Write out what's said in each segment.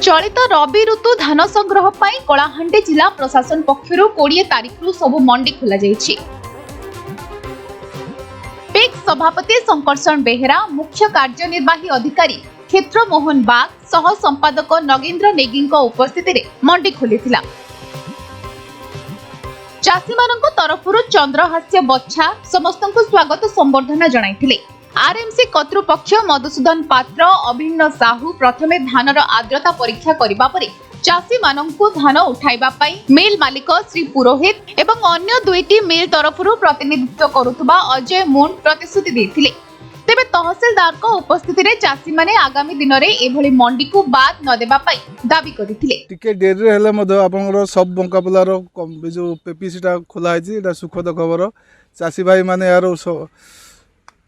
चलित रबी ऋतु धान संग्रह पर कलाहांडी जिला प्रशासन पक्षर 20 तारिख रु सबु मंडी खोल पेक सभापति शंकरषण बेहेरा, मुख्य कार्यनिर्वाही अधिकारी क्षेत्र मोहन बाग सह संपादक नगेंद्र नेगी उपस्थित मंडी खोली। चाषी मान तरफ चंद्रहास्य बच्छा समस्त स्वागत संबर्धना जणाइथिले। आरएमसी कर्तृपक्ष मधुसूदन पात्र, अभिन्न साहू प्रथमे धानर आर्द्रता परीक्षा करिबा परे चाषी मानंकु धान उठाइबा पई मिल मालिक श्री पुरोहित एवं अन्य दुईटी मिल तरफरु प्रतिनिधित्व करुथबा अजय मुंड प्रतिश्रुति दैथिले। तेबे तहसीलदार को उपस्थिति रे चाषी माने आगामी दिन रे एभली मंडी को बाद न देबा पई दाबी करिथिले। टिके डेरी रे हेले मधे आपनर सब बंकापलार जो पेपीसीटा खोला है एटा सुखद खबर। चाषी भाई माने यार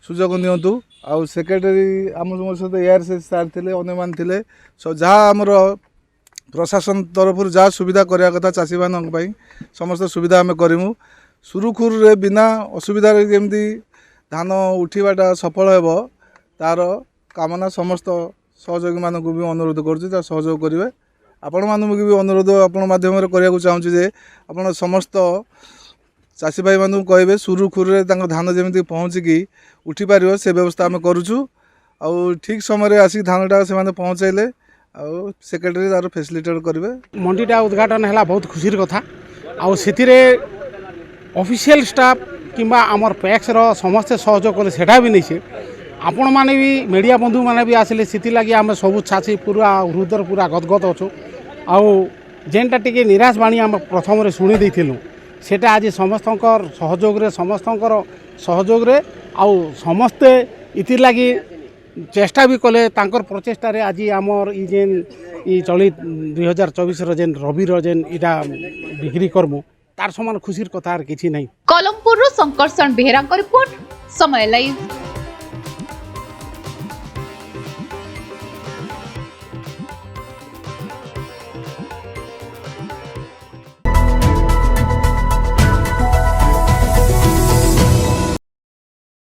सुजोग नियंतु। आउ सेक्रेटरी आम सहित एआर सार थे अन्य मान थे जहाँ आमर प्रशासन तरफ जहाँ सुविधा करने कथा चाषी मान समस्त सुविधा आम करूँ सुरुखुर रे बिना असुविधा जमी धान उठाटा सफल हो तार कामना समस्त सहयोगी मानक भी अनुरोध कर सहयोग करेंगे। आपण मानक भी अनुरोध आपण माध्यम करने चाहूँगी आप समस्त चाषी भाई मानू कहे सुरुखुर धान जमी पहुँचिकी उठी पार से व्यवस्था आम करुचु। ठीक समय आसिक धानटा से पहुँचाइले सेक्रेटरी तार फैसिलिटेट करेंगे। मंडीटा उद्घाटन है बहुत खुशी कथा। आरे ऑफिशियल स्टाफ किंबा आमर पैक्स समस्ते सहयोग कले सेटा भी नहीं से आपण मैंने भी मीडिया बंधु मैंने भी आसिले से लगी आम सब चाषी पूरा हृदय पूरा गदगद अच्छु। जेनटा टी निराश बाणी आम प्रथम शुणी देलु सेटा आज समस्त सहयोग समस्ते इति लगी चेष्टा भी कले तांकर प्रचेष्टार आज आमर जेन चलित 2024 जेन रबी जेन इटा बिक्री करमु तार समान खुशीर कथा किसी नहीं। कलमपुर शंकरषण बेहेरा रिपोर्ट, समय लाइव।